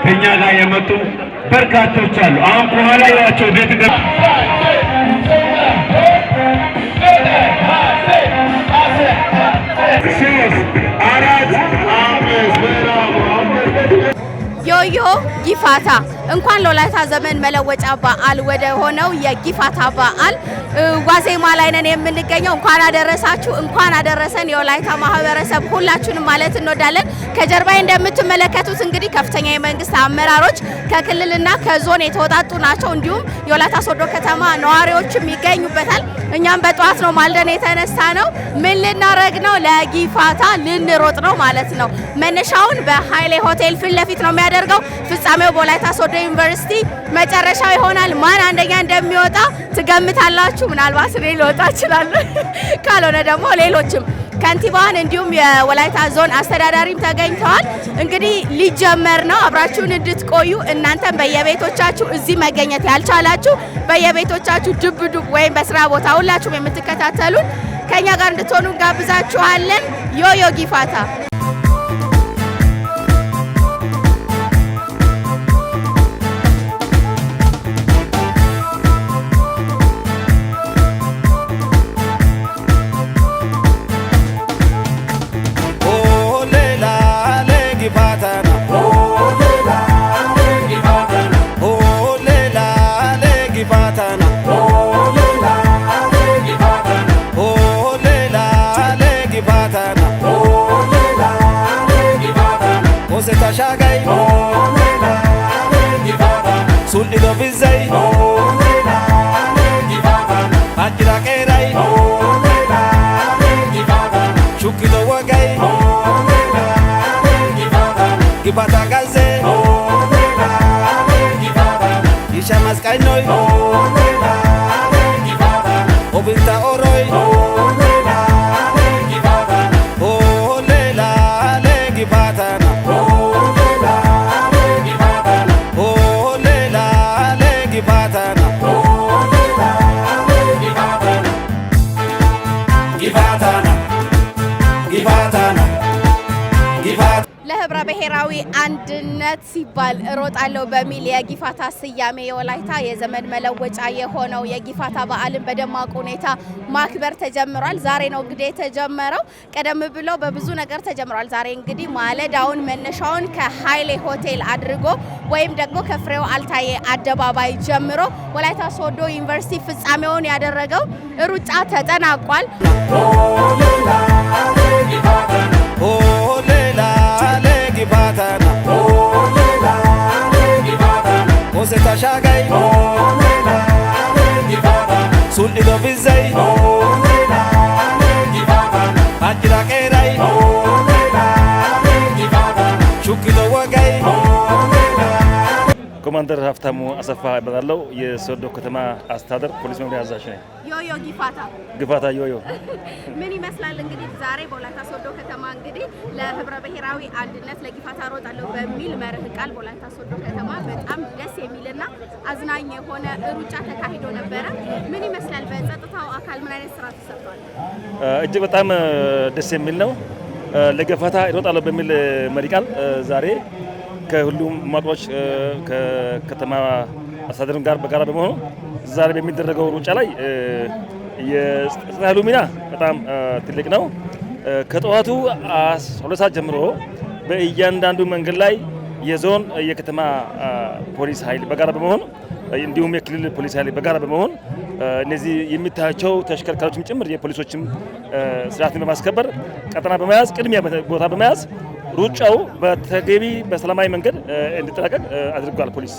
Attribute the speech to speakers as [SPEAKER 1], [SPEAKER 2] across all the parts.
[SPEAKER 1] ከኛ ጋር የመጡ በርካቶች አሉ። አሁን ከኋላ ያቸው ቤት
[SPEAKER 2] ዮዮ ጊፋታ እንኳን ለወላይታ ዘመን መለወጫ በዓል ወደ ሆነው የጊፋታ በዓል ዋዜማ ላይ ነን የምንገኘው። እንኳን አደረሳችሁ፣ እንኳን አደረሰን የወላይታ ማህበረሰብ ሁላችሁንም ማለት እንወዳለን። ከጀርባዬ እንደምትመለከቱት እንግዲህ ከፍተኛ የመንግስት አመራሮች ከክልልና ከዞን የተወጣጡ ናቸው። እንዲሁም የወላይታ ሶዶ ከተማ ነዋሪዎችም ይገኙበታል። እኛም በጠዋት ነው ማልደን የተነሳ ነው። ምን ልናረግ ነው? ለጊፋታ ልንሮጥ ነው ማለት ነው። መነሻውን በኃይሌ ሆቴል ፊት ለፊት ነው የሚያደርገው። ፍጻሜው በወላይታ ሶዶ ዩኒቨርሲቲ መጨረሻው ይሆናል። ማን አንደኛ እንደሚወጣ ትገምታላችሁ? ምናልባት እኔ ልወጣ እችላለሁ፣ ካልሆነ ደግሞ ሌሎችም ከንቲባዋን እንዲሁም የወላይታ ዞን አስተዳዳሪም ተገኝተዋል። እንግዲህ ሊጀመር ነው። አብራችሁን እንድትቆዩ እናንተም በየቤቶቻችሁ እዚህ መገኘት ያልቻላችሁ በየቤቶቻችሁ ዱብ ዱብ ወይም በስራ ቦታ ሁላችሁም የምትከታተሉን ከኛ ጋር እንድትሆኑ ጋብዛችኋለን። ዮዮ ጊፋታ
[SPEAKER 3] Shagai, Sulli Dovizai, Akira Kerai, Shuki Dowagai, Gibata Gaze, Isha Maskainoi, Obinta Oroi,
[SPEAKER 2] ለህብረ ብሔራዊ አንድነት ሲባል እሮጣለሁ በሚል የጊፋታ ስያሜ የወላይታ የዘመን መለወጫ የሆነው የጊፋታ በዓልን በደማቅ ሁኔታ ማክበር ተጀምሯል። ዛሬ ነው እንግዲህ የተጀመረው። ቀደም ብሎ በብዙ ነገር ተጀምሯል። ዛሬ እንግዲህ ማለዳውን መነሻውን ከኃይሌ ሆቴል አድርጎ ወይም ደግሞ ከፍሬው አልታዬ አደባባይ ጀምሮ ወላይታ ሶዶ ዩኒቨርሲቲ ፍጻሜውን ያደረገው ሩጫ ተጠናቋል። Oseta shagai, Sulli Dovizai, Akira Kerai, Shuki Dowagai. ኮማንደር ሀፍታሙ አሰፋ እባላለሁ። የሶዶ ከተማ አስተዳደር ፖሊስ መምሪያ አዛዥ ነኝ። ዮዮ ጊፋታ
[SPEAKER 3] ዮዮ
[SPEAKER 2] ምን ይመስላል? እንግዲህ ዛሬ በወላይታ ሶዶ ከተማ እንግዲህ ለህብረ ብሔራዊ አንድነት ለጊፋታ እሮጣለሁ በሚል መርህ ቃል በወላይታ ሶዶ ከተማ በጣም ደስ የሚልና አዝናኝ የሆነ ሩጫ ተካሂዶ ነበረ። ምን ይመስላል? በጸጥታው አካል ምን አይነት ስራ ተሰርቷል?
[SPEAKER 3] እጅግ በጣም ደስ የሚል ነው። ለጊፋታ እሮጣለሁ በሚል መሪ ቃል ዛሬ ከሁሉም ማጥዋች ከከተማ አስተዳደር ጋር በጋራ በመሆኑ ዛሬ በሚደረገው ሩጫ ላይ የጸጥታ ኃይሉ ሚና በጣም ትልቅ ነው። ከጠዋቱ 12 ሰዓት ጀምሮ በእያንዳንዱ መንገድ ላይ የዞን የከተማ ፖሊስ ኃይል በጋራ በመሆን እንዲሁም የክልል ፖሊስ ኃይል በጋራ በመሆን እነዚህ የሚታያቸው ተሽከርካሪዎችም ጭምር የፖሊሶችም ስርዓትን በማስከበር ቀጠና በመያዝ ቅድሚያ ቦታ በመያዝ ሩጫው በተገቢ በሰላማዊ መንገድ እንዲጠናቀቅ አድርጓል ፖሊስ።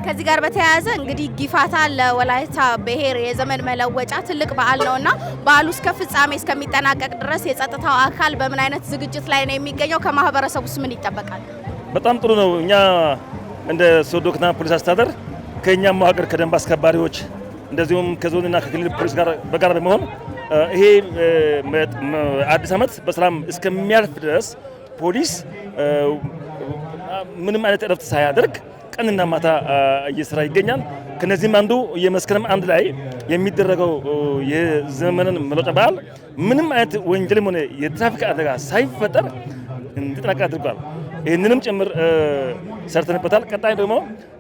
[SPEAKER 2] ከዚህ ጋር በተያያዘ እንግዲህ ጊፋታ ለወላይታ ብሔር የዘመን መለወጫ ትልቅ በዓል ነውና በዓሉ እስከ ፍጻሜ እስከሚጠናቀቅ ድረስ የጸጥታው አካል በምን አይነት ዝግጅት ላይ ነው የሚገኘው? ከማህበረሰቡስ ምን ይጠበቃል?
[SPEAKER 3] በጣም ጥሩ ነው። እኛ እንደ ሶዶ ከተማ ፖሊስ አስተዳደር ከኛ መዋቅር ከደንብ አስከባሪዎች እንደዚሁም ከዞንና ከክልል ፖሊስ ጋር በጋራ በመሆን ይሄ አዲስ ዓመት በሰላም እስከሚያልፍ ድረስ ፖሊስ ምንም አይነት እረፍት ሳያደርግ ቀንና ማታ እየሰራ ይገኛል። ከነዚህም አንዱ የመስከረም አንድ ላይ የሚደረገው የዘመንን መለወጫ በዓል ምንም አይነት ወንጀልም ሆነ የትራፊክ አደጋ ሳይፈጠር እንዲጠናቀቅ አድርጓል። ይህንንም ጭምር ሰርተንበታል። ቀጣይ ደግሞ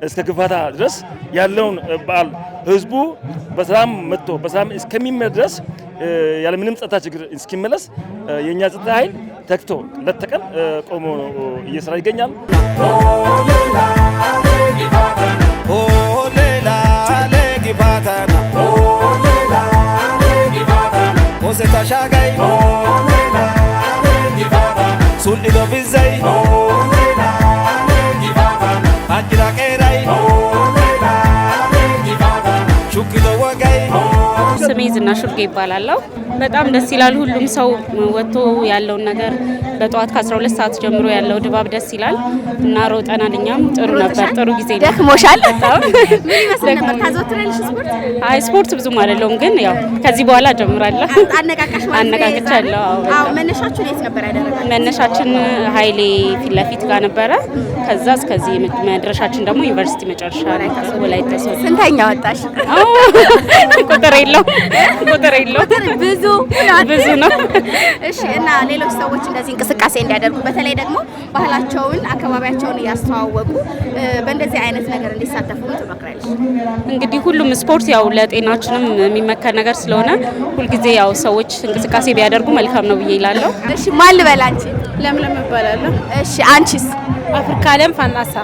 [SPEAKER 3] እስከ ግፋታ ድረስ ያለውን በዓል ህዝቡ በሰላም መጥቶ በሰላም እስከሚመለስ ድረስ ያለምንም ጸጥታ ችግር እስኪመለስ የኛ ጸጥታ ኃይል ተክቶ ለተቀን ቆሞ እየሰራ ይገኛል።
[SPEAKER 4] ስሜ ዝናሽ ሹርጌ ይባላለሁ። በጣም ደስ ይላል። ሁሉም ሰው ወጥቶ ያለውን ነገር በጠዋት ከ12 ሰዓት ጀምሮ ያለው ድባብ ደስ ይላል እና ሮጠናል። እኛም ጥሩ ነበር፣ ጥሩ ጊዜ ነው።
[SPEAKER 2] ደክሞሻል? ምን ይመስል ነበር? ታዘወትራለሽ ስፖርት?
[SPEAKER 4] አይ ስፖርት ብዙም አይደለም፣ ግን ያው ከዚህ በኋላ ጀምራለሁ።
[SPEAKER 2] አነቃቃሽ ማለት ነው?
[SPEAKER 4] አነቃቅቻለሁ።
[SPEAKER 2] አዎ። መነሻችን የት ነበር ያደረጋችሁት?
[SPEAKER 4] መነሻችን ኃይሌ ፊት ለፊት ጋር ነበረ። ከዛ እስከዚህ መድረሻችን ደግሞ ዩኒቨርሲቲ መጨረሻ ወላይታ ሶዶ።
[SPEAKER 2] ስንተኛ ወጣሽ?
[SPEAKER 4] ቁጥር የለው ብዙ ነው።
[SPEAKER 2] እሺ። እና ሌሎች ሰዎች እንደዚህ እንቅስቃሴ እንዲያደርጉ በተለይ ደግሞ ባህላቸውን አካባቢያቸውን እያስተዋወቁ በእንደዚህ አይነት ነገር እንዲሳተፉ ትመክራለሽ?
[SPEAKER 4] እንግዲህ ሁሉም ስፖርት ያው ለጤናችንም የሚመከር ነገር ስለሆነ ሁልጊዜ ያው ሰዎች እንቅስቃሴ ቢያደርጉ መልካም ነው ብዬ እላለሁ።
[SPEAKER 2] እሺ። ማን ልበል? አንቺ?
[SPEAKER 5] ለምለም እባላለሁ።
[SPEAKER 2] እሺ። አንቺስ?
[SPEAKER 5] አፍሪካ ለም ፋናሳ።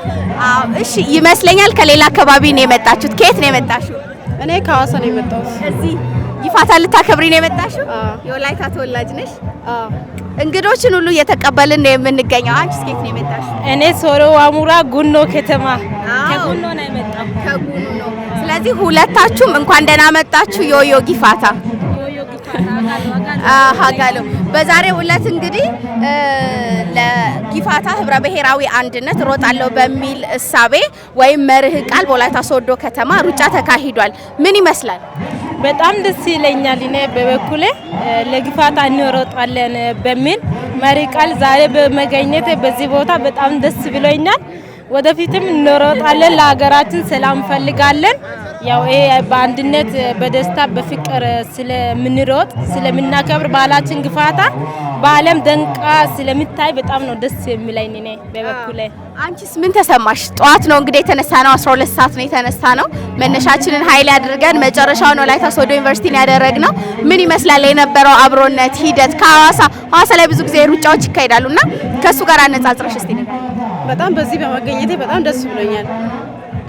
[SPEAKER 2] አዎ። እሺ። ይመስለኛል ከሌላ አካባቢ ነው የመጣችሁት። ከየት ነው የመጣሽው?
[SPEAKER 5] እኔ ከሐዋሳ ነው የመጣሁት።
[SPEAKER 2] እዚህ ጊፋታ ልታከብሪ ነው የመጣሽው? የወላይታ ተወላጅ ነሽ? እንግዶችን ሁሉ እየተቀበልን ነው የምንገኘው። አንቺስ ከየት ነው የመጣሽው?
[SPEAKER 5] እኔ ሶሮ ዋሙራ ጉኖ ከተማ ከጉኖ ነው የመጣው።
[SPEAKER 2] ከጉኖ ነው። ስለዚህ ሁለታችሁም እንኳን ደህና መጣችሁ ዮዮ ጊፋታ። ሀጋሎ በዛሬው ዕለት እንግዲህ ለጊፋታ ህብረ ብሔራዊ አንድነት ሮጣለሁ በሚል እሳቤ ወይም መርህ ቃል በወላይታ ሶዶ ከተማ ሩጫ ተካሂዷል። ምን ይመስላል?
[SPEAKER 5] በጣም ደስ ይለኛል። እኔ በበኩሌ ለጊፋታ እንሮጣለን በሚል መሪ ቃል ዛሬ በመገኘቴ በዚህ ቦታ በጣም ደስ ብሎኛል። ወደፊትም እንሮጣለን፣ ለሀገራችን ሰላም ፈልጋለን። ያው ይሄ በአንድነት በደስታ በፍቅር ስለምንሮጥ ስለምናከብር ባህላችን ጊፋታ በዓለም ደንቃ ስለምታይ በጣም ነው ደስ የሚለኝ እኔ በበኩሌ።
[SPEAKER 2] አንቺስ ምን ተሰማሽ? ጠዋት ነው እንግዲህ የተነሳ ነው 12 ሰዓት ነው የተነሳ ነው። መነሻችንን ኃይል አድርገን መጨረሻውን ወላይታ ሶዶ ዩኒቨርሲቲ ነው ያደረግነው። ምን ይመስላል የነበረው አብሮነት ሂደት? ሐዋሳ ላይ ብዙ ጊዜ ሩጫዎች ይካሄዳሉና ከሱ ጋር አነጻጽረሽ እስቲ ንገሪኝ።
[SPEAKER 5] በጣም በዚህ በመገኘቴ በጣም ደስ ብሎኛል።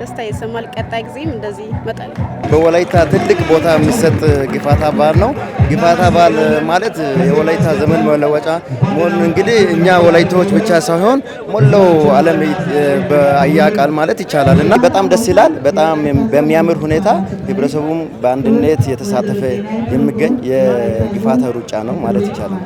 [SPEAKER 5] ደስታ ይሰማል። ቀጣይ ጊዜም እንደዚህ መጣል
[SPEAKER 6] በወላይታ ትልቅ ቦታ የሚሰጥ ጊፋታ በዓል ነው። ጊፋታ በዓል ማለት የወላይታ ዘመን መለወጫ ሞን እንግዲህ እኛ ወላይታዎች ብቻ ሳይሆን ሞላው ዓለም በአያቃል ማለት ይቻላል እና በጣም ደስ ይላል። በጣም በሚያምር ሁኔታ ህብረተሰቡም በአንድነት የተሳተፈ የሚገኝ የጊፋታ ሩጫ ነው ማለት ይቻላል።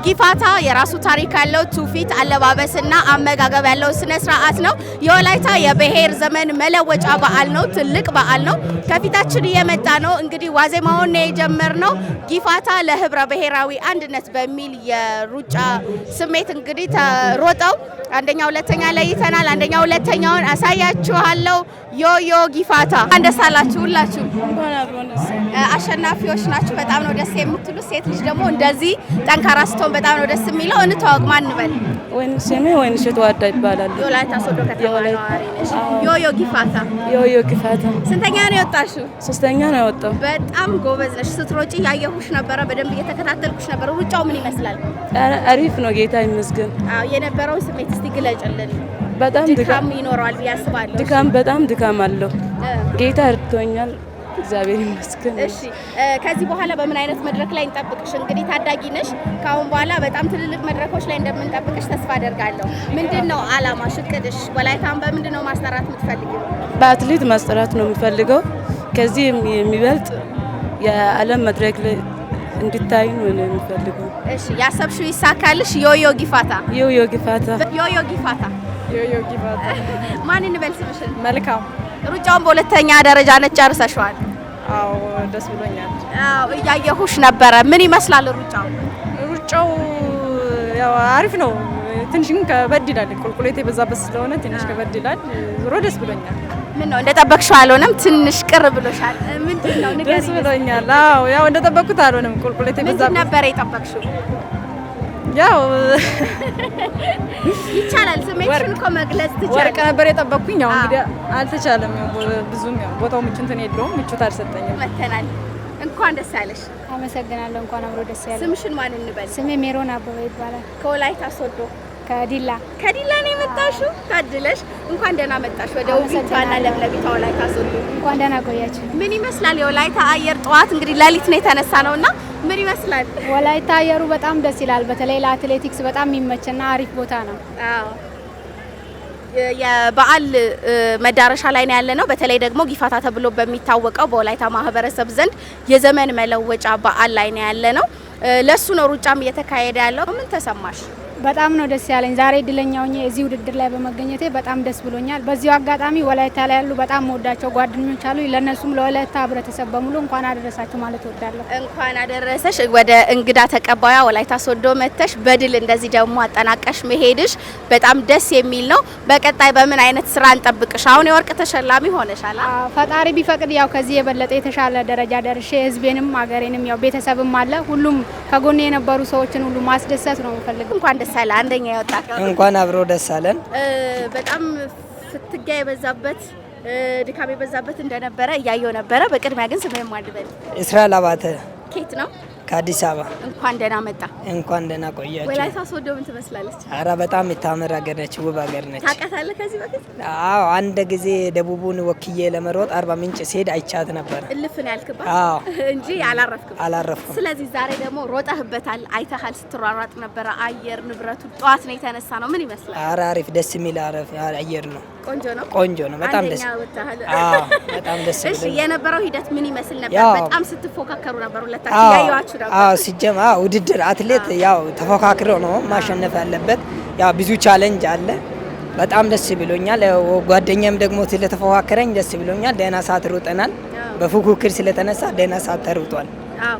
[SPEAKER 2] ጊፋታ የራሱ ታሪክ ያለው ትውፊት፣ አለባበስና አመጋገብ ያለው ስነ ስርዓት ነው። የወላይታ የብሔር ዘመን መለወጫ በዓል ነው። ትልቅ በዓል ነው። ከፊታችን እየመጣ ነው። እንግዲህ ዋዜማውን የጀመርነው ጊፋታ ለህብረ ብሔራዊ አንድነት በሚል የሩጫ ስሜት እንግዲህ ተሮጠው አንደኛ ሁለተኛ ለይተናል። አንደኛ ሁለተኛውን አሳያችኋለሁ። ዮዮ ጊፋታ ደስ አላችሁ ሁላችሁ። አሸናፊዎች ናችሁ። በጣም ነው ደስ የምትሉ። ሴት ልጅ ደግሞ እንደዚህ ጠንካራ ስትሆን በጣም ነው ደስ የሚለው። እንተዋወቅ። ማን እንበል?
[SPEAKER 5] ስሜ ወይንሸት ዋዳ ይባላል።
[SPEAKER 2] የወላይታ ሶዶ ከተማ ነዋሪ ነሽ። ዮዮ ጊፋታ።
[SPEAKER 5] ዮዮ ጊፋታ
[SPEAKER 2] ስንተኛ ነው የወጣሽው?
[SPEAKER 5] ሶስተኛ ነው የወጣው።
[SPEAKER 2] በጣም ጎበዝ ነሽ። ስትሮጪ ያየሁሽ ነበረ፣ በደንብ እየተከታተልኩሽ ነበረ። ሩጫው ምን ይመስላል?
[SPEAKER 5] አሪፍ ነው፣ ጌታ ይመስገን።
[SPEAKER 2] አዎ፣ የነበረውን ስሜት እስቲ ግለጭልን።
[SPEAKER 5] በጣም
[SPEAKER 2] ድካም ይኖረዋል ብዬ አስባለሁ።
[SPEAKER 5] በጣም ድካም አለው። ጌታ እርቶኛል፣ እግዚአብሔር ይመስገን።
[SPEAKER 2] እሺ፣ ከዚህ በኋላ በምን አይነት መድረክ ላይ እንጠብቅሽ? እንግዲህ ታዳጊ ነሽ። ከአሁን በኋላ በጣም ትልልቅ መድረኮች ላይ እንደምንጠብቅሽ ተስፋ አደርጋለሁ። ምንድነው አላማሽ፣ እቅድሽ? ወላይታን በምንድነው ማስጠራት የምትፈልጊው?
[SPEAKER 5] በአትሌት ማስጠራት ነው የምፈልገው። ከዚህ የሚበልጥ የዓለም መድረክ ላይ እንድታይ ነው የምፈልገው።
[SPEAKER 2] እሺ፣ ያሰብሽው ይሳካልሽ። ዮዮ ጊፋታ።
[SPEAKER 5] ዮዮ ጊፋታ።
[SPEAKER 2] ዮዮ ጊፋታ።
[SPEAKER 7] ዮዮ ጊፋታ።
[SPEAKER 2] ማን እንበል ስምሽን?
[SPEAKER 7] መልካም።
[SPEAKER 2] ሩጫውን በሁለተኛ ደረጃነት ጨርሰሽዋል?
[SPEAKER 7] አዎ ደስ ብሎኛል።
[SPEAKER 2] አዎ እያየሁሽ ነበረ። ምን ይመስላል ሩጫው?
[SPEAKER 7] ሩጫው ያው አሪፍ ነው። ትንሽ ግን ከበድ ይላል። ቁልቁሌት የበዛበት ስለሆነ ትንሽ ከበድ ይላል። ዞሮ ደስ ብሎኛል።
[SPEAKER 2] ምን ነው እንደጠበቅሽው አልሆነም? ትንሽ ቅር ብሎሻል? ምንድን ነው ንገሪኝ።
[SPEAKER 7] ደስ ብሎኛል። አዎ ያው እንደጠበቅኩት አልሆነም። ቁልቁሌት የበዛበት
[SPEAKER 2] ምንድን ነበር የጠበቅሽው?
[SPEAKER 7] ያው
[SPEAKER 2] ይቻላል። ስሜትሽን እኮ መግለጽ ትችያለሽ።
[SPEAKER 7] ወርቅ ነበር የጠበቅኩኝ። ያው እንግዲህ አልተቻለም። ያው ብዙም ያው ቦታው ምቹ እንትን የለውም። ምቹት አልሰጠኝም።
[SPEAKER 2] መተናል። እንኳን ደስ ያለሽ።
[SPEAKER 8] አመሰግናለሁ። እንኳን አብሮ ደስ ያለሽ።
[SPEAKER 2] ስምሽን ማን እንበል?
[SPEAKER 8] ስሜ ሜሮን አበበ ይባላል።
[SPEAKER 2] ከወላይታ ሶዶ
[SPEAKER 8] ከዲላ
[SPEAKER 2] ነው የመጣሽው? ታድለሽ። እንኳን ደህና መጣሽ ወደ ውቢቷና ለምለሚቷ ወላይታ ሶዶ።
[SPEAKER 8] እንኳን ደህና ቆያችሁ።
[SPEAKER 2] ምን ይመስላል የወላይታ አየር? ጠዋት እንግዲህ ሌሊት ነው የተነሳ ነውና ምን ይመስላል?
[SPEAKER 8] ወላይታ አየሩ በጣም ደስ ይላል። በተለይ ለአትሌቲክስ በጣም የሚመችና አሪፍ ቦታ ነው።
[SPEAKER 2] አዎ የበዓል መዳረሻ ላይ ነው ያለነው። በተለይ ደግሞ ጊፋታ ተብሎ በሚታወቀው በወላይታ ማህበረሰብ ዘንድ የዘመን መለወጫ በዓል ላይ ነው ያለነው። ለሱ ነው ሩጫም እየተካሄደ ያለው። ምን ተሰማሽ?
[SPEAKER 8] በጣም ነው ደስ ያለኝ። ዛሬ እድለኛ ሆኜ እዚህ ውድድር ላይ በመገኘቴ በጣም ደስ ብሎኛል። በዚሁ አጋጣሚ ወላይታ ላይ ያሉ በጣም ወዳቸው ጓደኞች አሉ። ለነሱም ለወላይታ ህብረተሰብ በሙሉ እንኳን አደረሳችሁ ማለት እወዳለሁ።
[SPEAKER 2] እንኳን አደረሰሽ። ወደ እንግዳ ተቀባያ ወላይታ ሶዶ መተሽ በድል እንደዚህ ደግሞ አጠናቀሽ መሄድሽ በጣም ደስ የሚል ነው። በቀጣይ በምን አይነት ስራ እንጠብቅሽ? አሁን የወርቅ ተሸላሚ ሆነሻል።
[SPEAKER 8] ፈጣሪ ቢፈቅድ ያው ከዚህ የበለጠ የተሻለ ደረጃ ደርሼ ህዝቤንም ሀገሬንም ያው ቤተሰብም አለ ሁሉም ከጎኔ የነበሩ ሰዎችን ሁሉ ማስደሰት ነው የምፈልገው። እንኳን ደስ አለ አንደኛ ያወጣከው።
[SPEAKER 9] እንኳን አብሮ ደስ አለን።
[SPEAKER 2] በጣም ፍትጋ የበዛበት ድካም የበዛበት እንደነበረ እያየው ነበረ። በቅድሚያ ግን ስምህን ማን ልበል?
[SPEAKER 9] እስራኤል አባተ።
[SPEAKER 2] ኬት ነው?
[SPEAKER 9] ከአዲስ አበባ።
[SPEAKER 2] እንኳን ደህና መጣ።
[SPEAKER 9] እንኳን ደህና ቆያችሁ።
[SPEAKER 2] ወላይታ ሶዶ ምን ትመስላለች?
[SPEAKER 9] ኧረ በጣም የታምር ሀገር ነች፣ ውብ ሀገር ነች።
[SPEAKER 2] ታውቃታለህ ከዚህ በፊት?
[SPEAKER 9] አዎ አንድ ጊዜ ደቡቡን ወክዬ ለመሮጥ አርባ ምንጭ ስሄድ አይቻት ነበር።
[SPEAKER 2] እልፍን ያልክባት?
[SPEAKER 9] አዎ
[SPEAKER 2] እንጂ አላረፍክም።
[SPEAKER 9] አላረፍኩም።
[SPEAKER 2] ስለዚህ ዛሬ ደግሞ ሮጠህበታል፣ አይተሃል፣ ስትሯሯጥ ነበረ። አየር ንብረቱ ጠዋት ነው የተነሳ ነው። ምን ይመስላል?
[SPEAKER 9] ኧረ አሪፍ ደስ የሚል አየር ነው።
[SPEAKER 2] ቆንጆ ነው።
[SPEAKER 9] ቆንጆ ነው። በጣም ደስ
[SPEAKER 2] አዎ
[SPEAKER 9] በጣም ደስ
[SPEAKER 2] እሺ የነበረው ሂደት ምን ይመስል ነበር? በጣም ስትፎካከሩ ነበር ሁለታችሁ ያያችሁ ነበር።
[SPEAKER 9] አዎ ሲጀማ ውድድር አትሌት ያው ተፎካክሮ ነው ማሸነፍ ያለበት። ያው ብዙ ቻሌንጅ አለ። በጣም ደስ ብሎኛል። ጓደኛም ደግሞ ስለተፎካከረኝ ደስ ብሎኛል። ደህና ሰዓት ሮጠናል። በፉክክር ስለተነሳ ደህና ሰዓት ተሩጧል።
[SPEAKER 2] አዎ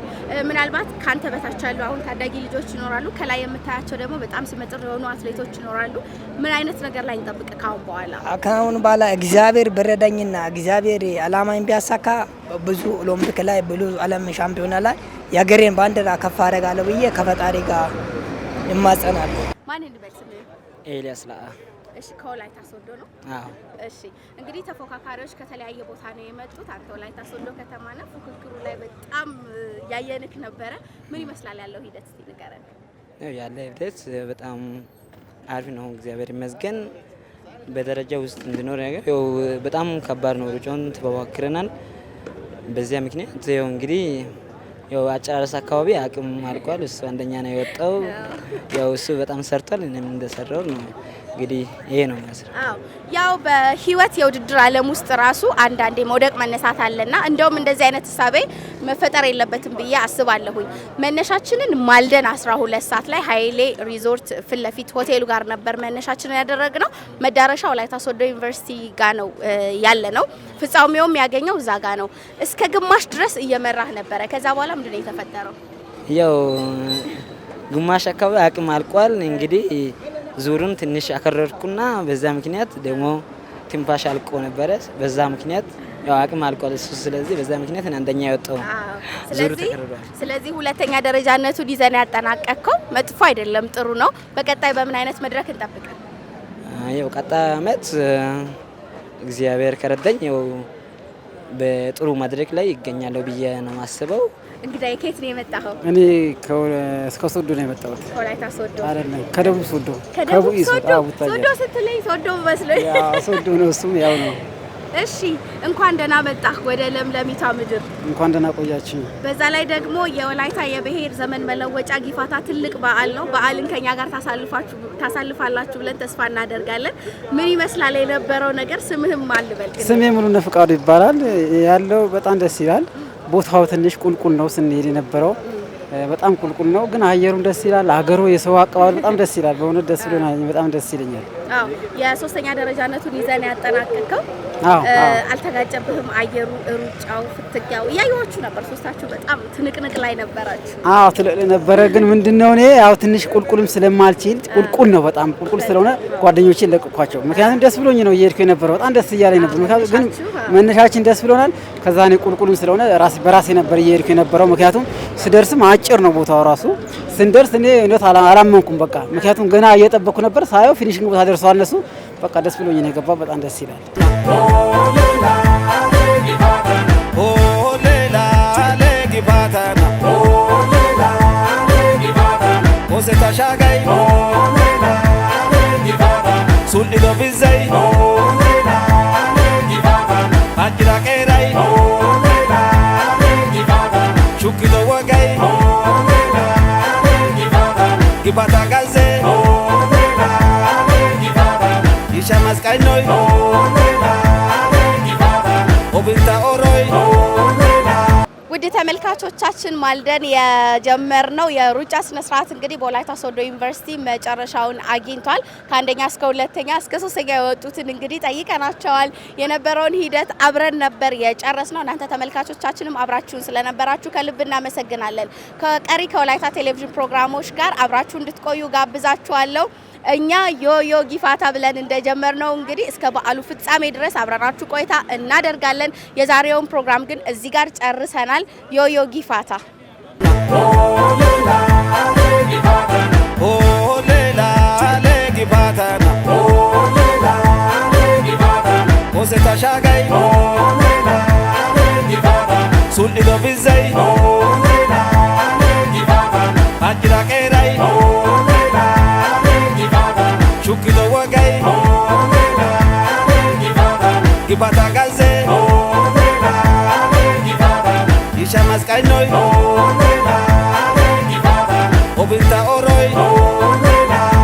[SPEAKER 2] ምናልባት ካንተ በታች ያሉ አሁን ታዳጊ ልጆች ይኖራሉ፣ ከላይ የምታያቸው ደግሞ በጣም ስመጥር የሆኑ አትሌቶች ይኖራሉ። ምን አይነት ነገር ላይ እንጠብቅ ካሁን በኋላ?
[SPEAKER 9] ካሁን በኋላ እግዚአብሔር በረዳኝና እግዚአብሔር አላማዬን ቢያሳካ ብዙ ኦሎምፒክ ላይ ብዙ ዓለም ሻምፒዮና ላይ የሀገሬን ባንዲራ ከፍ አደርጋለሁ ብዬ ከፈጣሪ ጋር እማጸናለሁ።
[SPEAKER 2] ማን እንበል ስምህ?
[SPEAKER 9] ኤልያስ ላ።
[SPEAKER 2] እሺ ከወላይታ ሶዶ ነው?
[SPEAKER 9] አዎ።
[SPEAKER 2] እሺ እንግዲህ ተፎካካሪዎች ከተለያየ ቦታ ነው የመጡት። አንተ ወላይታ ሶዶ ከተማ ነህ። ፉክክሩ ላይ በጣም ያየንክ ነበረ። ምን ይመስላል ያለው ሂደት እስቲ ንገረን።
[SPEAKER 10] ያለ ሂደት በጣም አሪፍ ነው፣ እግዚአብሔር ይመስገን። በደረጃ ውስጥ እንድኖር ነገር ያው በጣም ከባድ ነው። ሩጫውን ተፎካክረናል። በዚያ ምክንያት ያው እንግዲህ ያው አጨራረስ አካባቢ አቅም አልቋል። እሱ አንደኛ ነው የወጣው። ያው እሱ በጣም ሰርቷል፣ እኔም እንደሰራው ነው። እንግዲህ ይሄ ነው ማለት።
[SPEAKER 2] አዎ ያው በህይወት የውድድር ዓለም ውስጥ ራሱ አንዳንዴ መውደቅ መነሳት አለና እንደውም እንደዚህ አይነት ህሳቤ መፈጠር የለበትም ብዬ አስባለሁኝ። መነሻችንን ማልደን 12 ሰዓት ላይ ኃይሌ ሪዞርት ፊት ለፊት ሆቴሉ ጋር ነበር መነሻችንን ያደረግነው። መዳረሻው ወላይታ ሶዶ ዩኒቨርሲቲ ጋር ነው ያለ ነው። ፍጻሜውም ያገኘው እዛ ጋር ነው። እስከ ግማሽ ድረስ እየመራህ ነበረ። ከዛ በኋላ ምንድነው የተፈጠረው?
[SPEAKER 10] ያው ግማሽ አካባቢ አቅም አልቋል። እንግዲህ ዙሩን ትንሽ አከረርኩና በዛ ምክንያት ደግሞ ትንፋሽ አልቆ ነበረ። በዛ ምክንያት ያው አቅም አልቋል እሱ። ስለዚህ በዛ ምክንያት አንደኛ ያወጣው
[SPEAKER 2] ስለዚህ ሁለተኛ ደረጃነቱን ይዘን ያጠናቀቅከው መጥፎ አይደለም፣ ጥሩ ነው። በቀጣይ በምን አይነት መድረክ እንጠብቃለን?
[SPEAKER 10] ያው ቀጣይ አመት እግዚአብሔር ከረዳኝ ያው በጥሩ መድረክ ላይ ይገኛለሁ ብዬ ነው ማስበው።
[SPEAKER 2] እንግዲህ ከየት ነው የመጣኸው?
[SPEAKER 11] እኔ እስከ ሶዶ ነው የመጣሁት።
[SPEAKER 2] ወላይታ ሶዶ
[SPEAKER 11] አይደለም፣ ከደቡብ ሶዶ።
[SPEAKER 2] ከደቡብ ሶዶ ስትለኝ ሶዶ መስሎኝ።
[SPEAKER 11] ያው ሶዶ ነው፣ እሱም ያው ነው።
[SPEAKER 2] እሺ እንኳን ደህና መጣህ ወደ ለምለሚቷ ምድር።
[SPEAKER 11] እንኳን ደህና ቆያችሁ።
[SPEAKER 2] በዛ ላይ ደግሞ የወላይታ የብሔር ዘመን መለወጫ ጊፋታ ትልቅ በዓል ነው። በዓልን ከኛ ጋር ታሳልፋላችሁ ብለን ተስፋ እናደርጋለን። ምን ይመስላል የነበረው ነገር? ስምህም አልበል።
[SPEAKER 11] ስሜ ሙሉነህ ፍቃዱ ይባላል። ያለው በጣም ደስ ይላል። ቦታው ትንሽ ቁልቁል ነው፣ ስንሄድ የነበረው በጣም ቁልቁል ነው፣ ግን አየሩም ደስ ይላል። አገሩ የሰው አቀባበል በጣም ደስ ይላል። በእውነት ደስ ብሎናል። በጣም ደስ ይለኛል።
[SPEAKER 2] አዎ የሶስተኛ ደረጃነቱን ይዘን ያጠናቀቀው አልተጋጨብህም? አየሩ፣ ሩጫው፣ ፍትጊያው እያየኋችሁ ነበር። ሶስታችሁ በጣም ትንቅንቅ ላይ ነበራችሁ።
[SPEAKER 11] አዎ ትልቅ ነበረ። ግን ምንድነው እኔ ያው ትንሽ ቁልቁልም ስለማልችል ቁልቁል ነው በጣም ቁልቁል ስለሆነ ጓደኞቼን ለቅኳቸው። ምክንያቱም ደስ ብሎኝ ነው እየሄድኩ የነበረው በጣም ደስ እያለኝ ነበር። ምክንያቱም ግን መነሻችን ደስ ብሎናል። ከዛ እኔ ቁልቁልም ስለሆነ በራሴ ነበር እየሄድኩ የነበረው። ምክንያቱም ስደርስም አጭር ነው ቦታው ራሱ። ስንደርስ እኔ እውነት አላመንኩም በቃ ምክንያቱም ገና እየጠበቅኩ ነበር። ሳየው ፊኒሽንግ ቦታ ደርሰዋል እነሱ። በቃ ደስ ብሎኝ ነው የገባው። በጣም ደስ ይላል።
[SPEAKER 2] ውድ ተመልካቾቻችን ማልደን የጀመርነው የሩጫ ስነ ስርዓት እንግዲህ በወላይታ ሶዶ ዩኒቨርሲቲ መጨረሻውን አግኝቷል። ከአንደኛ እስከ ሁለተኛ እስከ ሶስተኛ የወጡትን እንግዲህ ጠይቀናቸዋል። የነበረውን ሂደት አብረን ነበር የጨረስነው። እናንተ ተመልካቾቻችንም አብራችሁን ስለነበራችሁ ከልብ እናመሰግናለን። ከቀሪ ከወላይታ ቴሌቪዥን ፕሮግራሞች ጋር አብራችሁ እንድትቆዩ ጋብዛችኋለሁ። እኛ ዮዮ ጊፋታ ብለን እንደጀመርነው እንግዲህ እስከ በዓሉ ፍጻሜ ድረስ አብረናችሁ ቆይታ እናደርጋለን። የዛሬውን ፕሮግራም ግን እዚህ ጋር ጨርሰናል። ዮዮ ጊፋታ
[SPEAKER 12] Gibata gaze, Isha maskai noi, Obinta oroi.